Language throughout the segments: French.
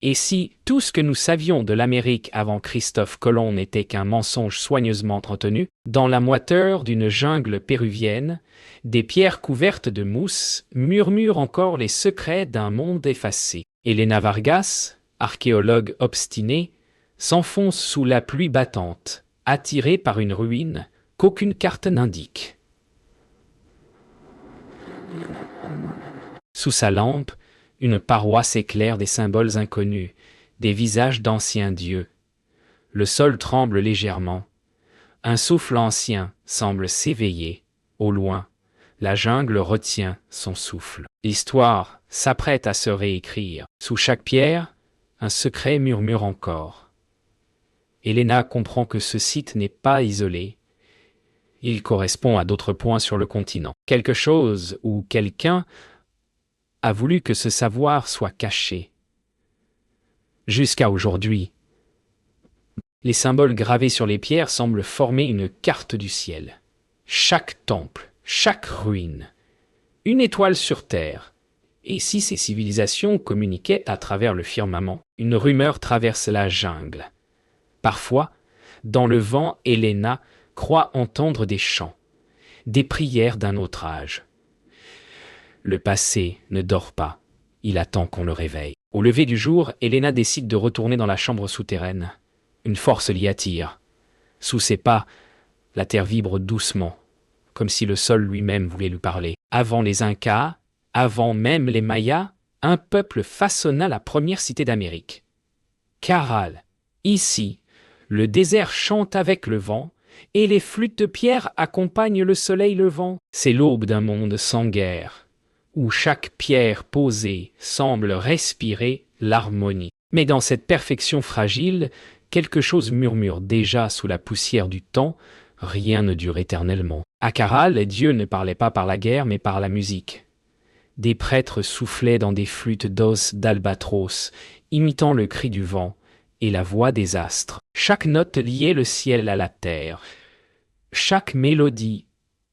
Et si tout ce que nous savions de l'Amérique avant Christophe Colomb n'était qu'un mensonge soigneusement entretenu, dans la moiteur d'une jungle péruvienne, des pierres couvertes de mousse murmurent encore les secrets d'un monde effacé. Elena Vargas, archéologue obstinée, s'enfonce sous la pluie battante, attirée par une ruine qu'aucune carte n'indique. Sous sa lampe, une paroisse éclaire des symboles inconnus, des visages d'anciens dieux. Le sol tremble légèrement. Un souffle ancien semble s'éveiller. Au loin, la jungle retient son souffle. L'histoire s'apprête à se réécrire. Sous chaque pierre, un secret murmure encore. Elena comprend que ce site n'est pas isolé. Il correspond à d'autres points sur le continent. Quelque chose ou quelqu'un a voulu que ce savoir soit caché. Jusqu'à aujourd'hui, les symboles gravés sur les pierres semblent former une carte du ciel. Chaque temple, chaque ruine, une étoile sur terre. Et si ces civilisations communiquaient à travers le firmament, une rumeur traverse la jungle. Parfois, dans le vent, Elena croit entendre des chants, des prières d'un autre âge. Le passé ne dort pas, il attend qu'on le réveille. Au lever du jour, Elena décide de retourner dans la chambre souterraine. Une force l'y attire. Sous ses pas, la terre vibre doucement, comme si le sol lui-même voulait lui parler. Avant les Incas, avant même les Mayas, un peuple façonna la première cité d'Amérique. Caral. Ici, le désert chante avec le vent, et les flûtes de pierre accompagnent le soleil levant. C'est l'aube d'un monde sans guerre, où chaque pierre posée semble respirer l'harmonie. Mais dans cette perfection fragile, quelque chose murmure déjà sous la poussière du temps, rien ne dure éternellement. À Caral, les dieux ne parlaient pas par la guerre, mais par la musique. Des prêtres soufflaient dans des flûtes d'os d'albatros, imitant le cri du vent et la voix des astres. Chaque note liait le ciel à la terre. Chaque mélodie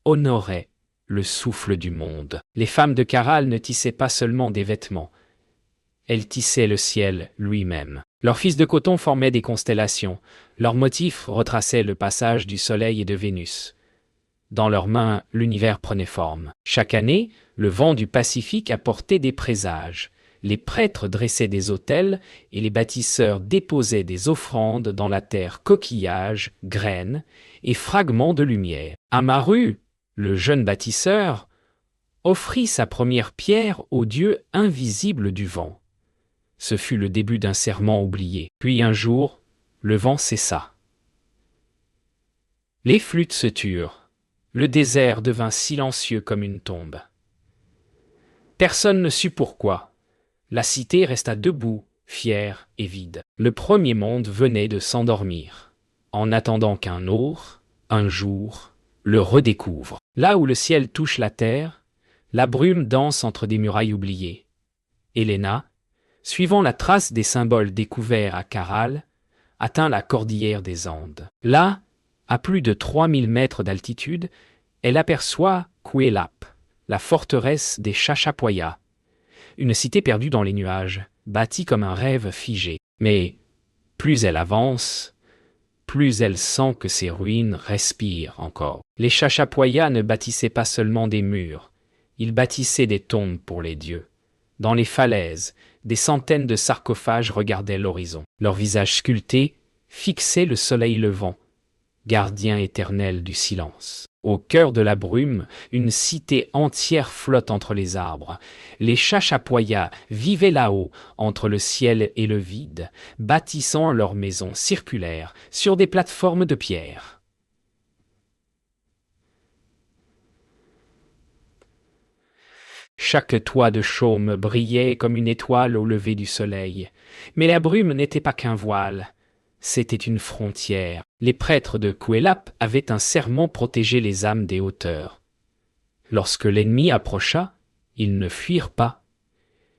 honorait le souffle du monde. Les femmes de Caral ne tissaient pas seulement des vêtements. Elles tissaient le ciel lui-même. Leurs fils de coton formaient des constellations. Leurs motifs retraçaient le passage du Soleil et de Vénus. Dans leurs mains, l'univers prenait forme. Chaque année, le vent du Pacifique apportait des présages. Les prêtres dressaient des autels et les bâtisseurs déposaient des offrandes dans la terre, coquillages, graines et fragments de lumière. Amaru, le jeune bâtisseur, offrit sa première pierre au dieu invisible du vent. Ce fut le début d'un serment oublié. Puis un jour, le vent cessa. Les flûtes se turent. Le désert devint silencieux comme une tombe. Personne ne sut pourquoi. La cité resta debout, fière et vide. Le premier monde venait de s'endormir, en attendant qu'un autre, un jour, le redécouvre. Là où le ciel touche la terre, la brume danse entre des murailles oubliées. Elena, suivant la trace des symboles découverts à Caral, atteint la cordillère des Andes. Là, à plus de 3000 mètres d'altitude, elle aperçoit Cuelap, la forteresse des Chachapoyas, une cité perdue dans les nuages, bâtie comme un rêve figé. Mais plus elle avance, plus elle sent que ces ruines respirent encore. Les Chachapoyas ne bâtissaient pas seulement des murs, ils bâtissaient des tombes pour les dieux. Dans les falaises, des centaines de sarcophages regardaient l'horizon. Leurs visages sculptés fixaient le soleil levant, gardien éternel du silence. Au cœur de la brume, une cité entière flotte entre les arbres. Les Chachapoyas vivaient là-haut, entre le ciel et le vide, bâtissant leurs maisons circulaires sur des plateformes de pierre. Chaque toit de chaume brillait comme une étoile au lever du soleil. Mais la brume n'était pas qu'un voile. C'était une frontière. Les prêtres de Cuelap avaient un serment protégé les âmes des hauteurs. Lorsque l'ennemi approcha, ils ne fuirent pas.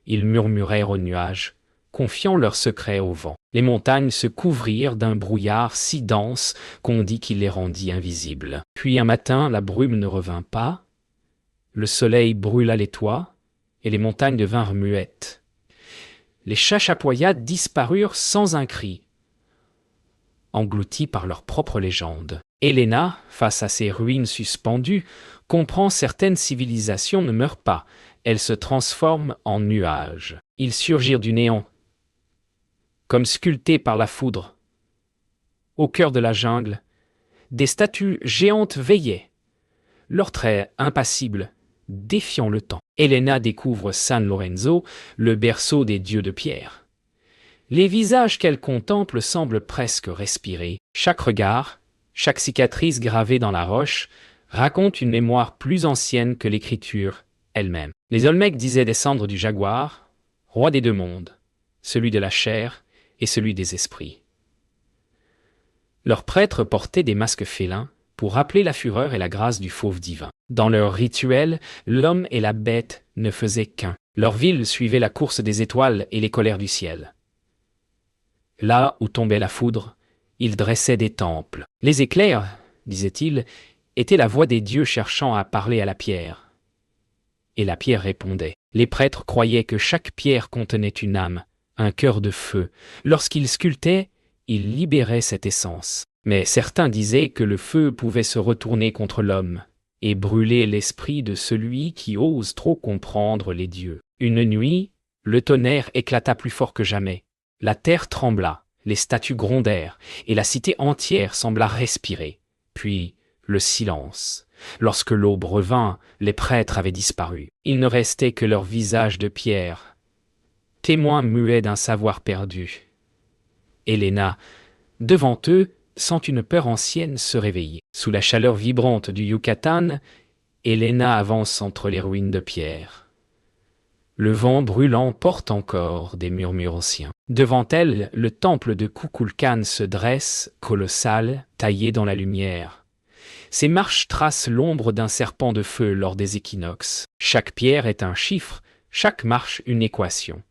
Ils murmurèrent aux nuages, confiant leurs secrets au vent. Les montagnes se couvrirent d'un brouillard si dense qu'on dit qu'il les rendit invisibles. Puis un matin, la brume ne revint pas, le soleil brûla les toits, et les montagnes devinrent muettes. Les Chachapoyas disparurent sans un cri, engloutis par leur propre légende. Helena, face à ces ruines suspendues, comprend certaines civilisations ne meurent pas, elles se transforment en nuages. Ils surgirent du néant, comme sculptés par la foudre. Au cœur de la jungle, des statues géantes veillaient, leurs traits impassibles, défiant le temps. Helena découvre San Lorenzo, le berceau des dieux de pierre. Les visages qu'elle contemple semblent presque respirer. Chaque regard, chaque cicatrice gravée dans la roche, raconte une mémoire plus ancienne que l'écriture elle-même. Les Olmecs disaient descendre du jaguar, roi des deux mondes, celui de la chair et celui des esprits. Leurs prêtres portaient des masques félins pour rappeler la fureur et la grâce du fauve divin. Dans leur rituel, l'homme et la bête ne faisaient qu'un. Leur ville suivait la course des étoiles et les colères du ciel. Là où tombait la foudre, ils dressaient des temples. Les éclairs, disait-il, étaient la voix des dieux cherchant à parler à la pierre. Et la pierre répondait. Les prêtres croyaient que chaque pierre contenait une âme, un cœur de feu. Lorsqu'ils sculptaient, ils libéraient cette essence. Mais certains disaient que le feu pouvait se retourner contre l'homme et brûler l'esprit de celui qui ose trop comprendre les dieux. Une nuit, le tonnerre éclata plus fort que jamais. La terre trembla, les statues grondèrent, et la cité entière sembla respirer. Puis, le silence. Lorsque l'aube revint, les prêtres avaient disparu. Il ne restait que leurs visages de pierre, témoins muets d'un savoir perdu. Helena, devant eux, sent une peur ancienne se réveiller. Sous la chaleur vibrante du Yucatan, Helena avance entre les ruines de pierre. Le vent brûlant porte encore des murmures anciens. Devant elle, le temple de Kukulkan se dresse, colossal, taillé dans la lumière. Ses marches tracent l'ombre d'un serpent de feu lors des équinoxes. Chaque pierre est un chiffre, chaque marche une équation.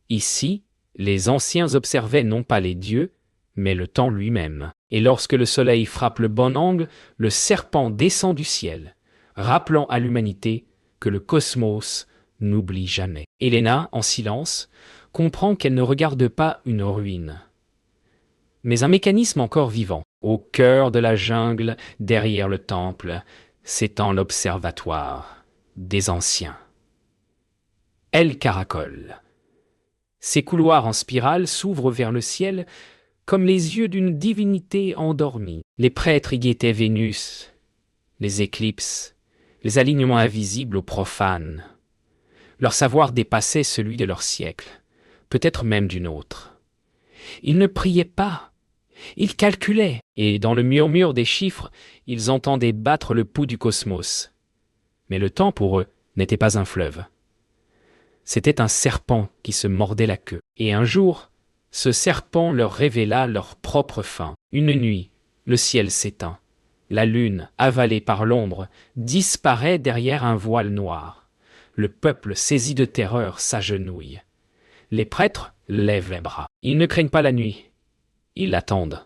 Ici, les anciens observaient non pas les dieux, mais le temps lui-même. Et lorsque le soleil frappe le bon angle, le serpent descend du ciel, rappelant à l'humanité que le cosmos n'oublie jamais. Helena, en silence, comprend qu'elle ne regarde pas une ruine, mais un mécanisme encore vivant. Au cœur de la jungle, derrière le temple, s'étend l'observatoire des anciens. Elle caracole. Ses couloirs en spirale s'ouvrent vers le ciel comme les yeux d'une divinité endormie. Les prêtres y guettaient Vénus, les éclipses, les alignements invisibles aux profanes. Leur savoir dépassait celui de leur siècle, peut-être même d'une autre. Ils ne priaient pas, ils calculaient, et dans le murmure des chiffres, ils entendaient battre le pouls du cosmos. Mais le temps pour eux n'était pas un fleuve. C'était un serpent qui se mordait la queue. Et un jour, ce serpent leur révéla leur propre fin. Une nuit, le ciel s'éteint. La lune, avalée par l'ombre, disparaît derrière un voile noir. Le peuple, saisi de terreur, s'agenouille. Les prêtres lèvent les bras. Ils ne craignent pas la nuit. Ils l'attendent.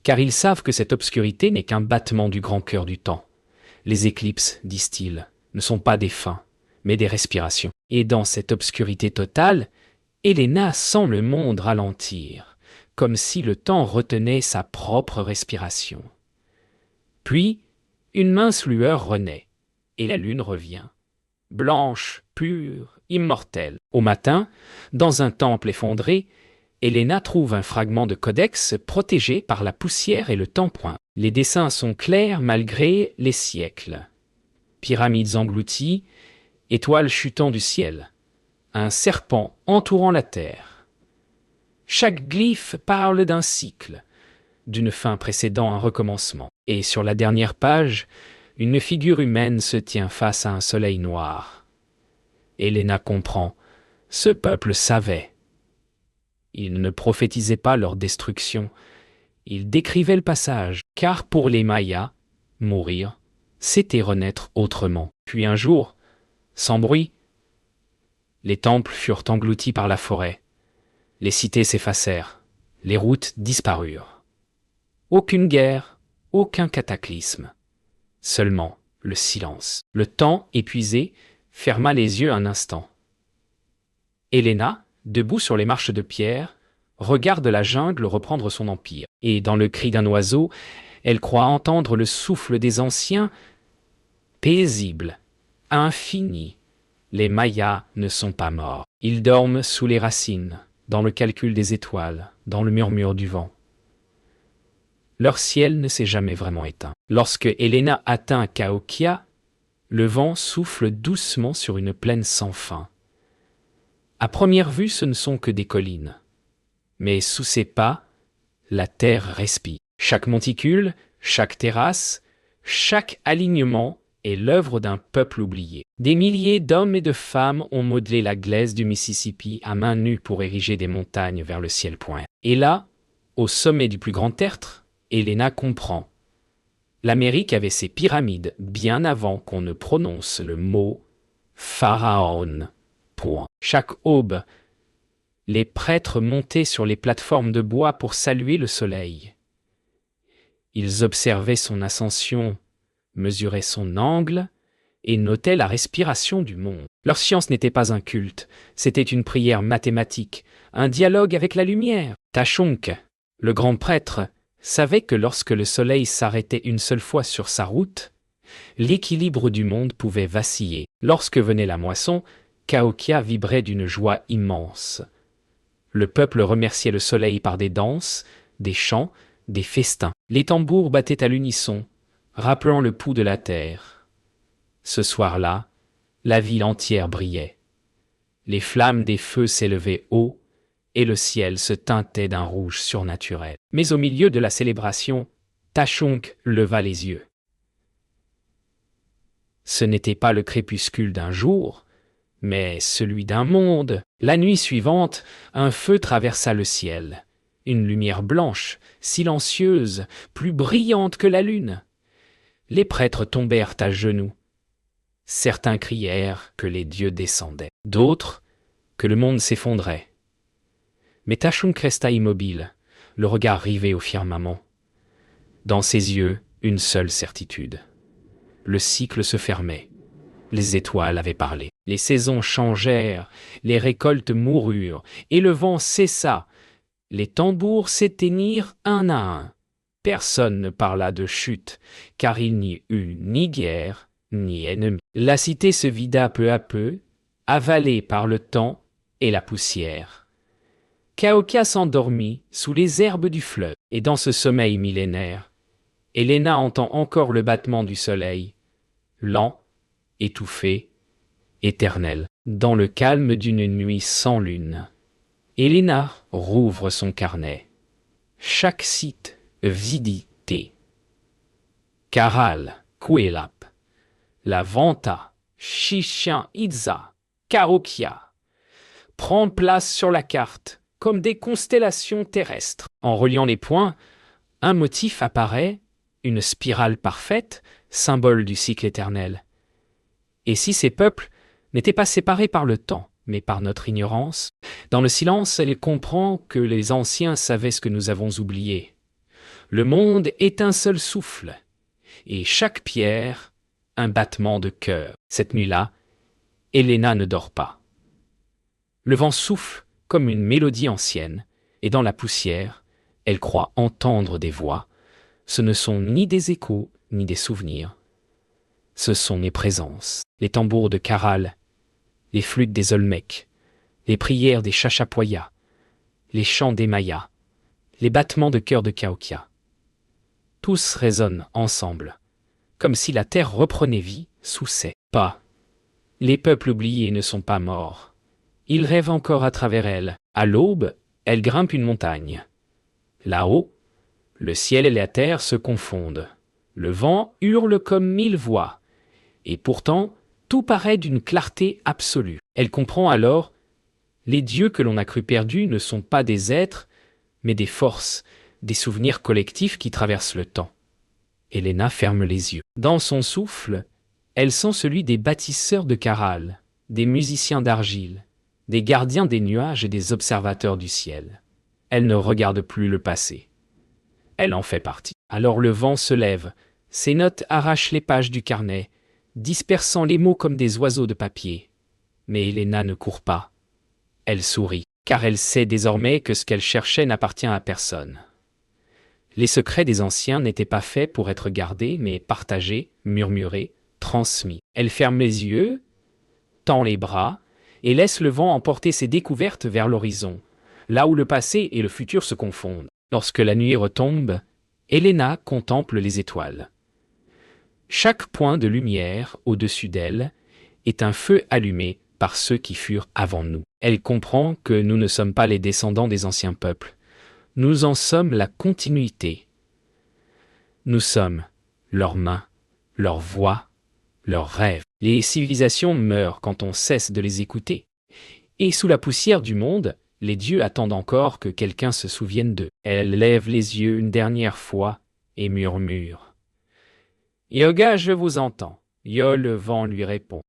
Car ils savent que cette obscurité n'est qu'un battement du grand cœur du temps. Les éclipses, disent-ils, ne sont pas des fins, mais des respirations. Et dans cette obscurité totale, Helena sent le monde ralentir, comme si le temps retenait sa propre respiration. Puis, une mince lueur renaît, et la lune revient. Blanche, pure, immortelle. Au matin, dans un temple effondré, Helena trouve un fragment de codex protégé par la poussière et le tampon. Les dessins sont clairs malgré les siècles. Pyramides englouties, étoiles chutant du ciel, un serpent entourant la terre. Chaque glyphe parle d'un cycle, d'une fin précédant un recommencement. Et sur la dernière page, une figure humaine se tient face à un soleil noir. Helena comprend, ce peuple savait. Il ne prophétisait pas leur destruction, il décrivait le passage, car pour les Mayas, mourir, c'était renaître autrement. Puis un jour, sans bruit, les temples furent engloutis par la forêt, les cités s'effacèrent, les routes disparurent. Aucune guerre, aucun cataclysme, seulement le silence. Le temps, épuisé, ferma les yeux un instant. Helena, debout sur les marches de pierre, regarde la jungle reprendre son empire. Et dans le cri d'un oiseau, elle croit entendre le souffle des anciens, paisible, infini. Les Mayas ne sont pas morts. Ils dorment sous les racines, dans le calcul des étoiles, dans le murmure du vent. Leur ciel ne s'est jamais vraiment éteint. Lorsque Helena atteint Cahokia, le vent souffle doucement sur une plaine sans fin. À première vue, ce ne sont que des collines. Mais sous ses pas, la terre respire. Chaque monticule, chaque terrasse, chaque alignement est l'œuvre d'un peuple oublié. Des milliers d'hommes et de femmes ont modelé la glaise du Mississippi à main nue pour ériger des montagnes vers le ciel pointu. Et là, au sommet du plus grand tertre, Helena comprend. L'Amérique avait ses pyramides bien avant qu'on ne prononce le mot pharaon. Point. Chaque aube, les prêtres montaient sur les plateformes de bois pour saluer le soleil. Ils observaient son ascension, mesuraient son angle et notaient la respiration du monde. Leur science n'était pas un culte, c'était une prière mathématique, un dialogue avec la lumière. Tashonk, le grand prêtre, savait que lorsque le soleil s'arrêtait une seule fois sur sa route, l'équilibre du monde pouvait vaciller. Lorsque venait la moisson, Cahokia vibrait d'une joie immense. Le peuple remerciait le soleil par des danses, des chants, des festins. Les tambours battaient à l'unisson, rappelant le pouls de la terre. Ce soir-là, la ville entière brillait. Les flammes des feux s'élevaient haut, et le ciel se teintait d'un rouge surnaturel. Mais au milieu de la célébration, Tashonk leva les yeux. Ce n'était pas le crépuscule d'un jour, mais celui d'un monde. La nuit suivante, un feu traversa le ciel. Une lumière blanche, silencieuse, plus brillante que la lune. Les prêtres tombèrent à genoux. Certains crièrent que les dieux descendaient, d'autres que le monde s'effondrait. Mais Tashonk resta immobile, le regard rivé au firmament. Dans ses yeux, une seule certitude. Le cycle se fermait. Les étoiles avaient parlé. Les saisons changèrent, les récoltes moururent, et le vent cessa. Les tambours s'éteignirent un à un. Personne ne parla de chute, car il n'y eut ni guerre, ni ennemi. La cité se vida peu à peu, avalée par le temps et la poussière. Cahokia s'endormit sous les herbes du fleuve, et dans ce sommeil millénaire, Helena entend encore le battement du soleil, lent, étouffé, éternel, dans le calme d'une nuit sans lune. Helena rouvre son carnet. Chaque site visité. Caral, Cuelap, La Venta, Chichen Itza, Cahokia prend place sur la carte comme des constellations terrestres. En reliant les points, un motif apparaît, une spirale parfaite, symbole du cycle éternel. Et si ces peuples n'étaient pas séparés par le temps, mais par notre ignorance, dans le silence, elle comprend que les anciens savaient ce que nous avons oublié. Le monde est un seul souffle, et chaque pierre, un battement de cœur. Cette nuit-là, Helena ne dort pas. Le vent souffle comme une mélodie ancienne, et dans la poussière, elle croit entendre des voix. Ce ne sont ni des échos, ni des souvenirs. Ce sont les présences, les tambours de Caral, les flûtes des Olmecs, les prières des Chachapoyas, les chants des Mayas, les battements de cœur de Cahokia. Tous résonnent ensemble, comme si la terre reprenait vie sous ses pas. Les peuples oubliés ne sont pas morts. Ils rêvent encore à travers elle. À l'aube, elle grimpe une montagne. Là-haut, le ciel et la terre se confondent. Le vent hurle comme 1000 voix. Et pourtant, tout paraît d'une clarté absolue. Elle comprend alors, les dieux que l'on a cru perdus ne sont pas des êtres, mais des forces, des souvenirs collectifs qui traversent le temps. Helena ferme les yeux. Dans son souffle, elle sent celui des bâtisseurs de Caral, des musiciens d'argile, des gardiens des nuages et des observateurs du ciel. Elle ne regarde plus le passé. Elle en fait partie. Alors le vent se lève, ses notes arrachent les pages du carnet, dispersant les mots comme des oiseaux de papier. Mais Helena ne court pas. Elle sourit. car elle sait désormais que ce qu'elle cherchait n'appartient à personne. Les secrets des anciens n'étaient pas faits pour être gardés, mais partagés, murmurés, transmis. Elle ferme les yeux, tend les bras, et laisse le vent emporter ses découvertes vers l'horizon, là où le passé et le futur se confondent. Lorsque la nuit retombe, Helena contemple les étoiles. Chaque point de lumière au-dessus d'elle est un feu allumé par ceux qui furent avant nous. Elle comprend que nous ne sommes pas les descendants des anciens peuples. Nous en sommes la continuité. Nous sommes leurs mains, leurs voix, leurs rêves. Les civilisations meurent quand on cesse de les écouter. Et sous la poussière du monde, les dieux attendent encore que quelqu'un se souvienne d'eux. Elle lève les yeux une dernière fois et murmure. « Yoga, je vous entends. » Yo, le vent lui répond.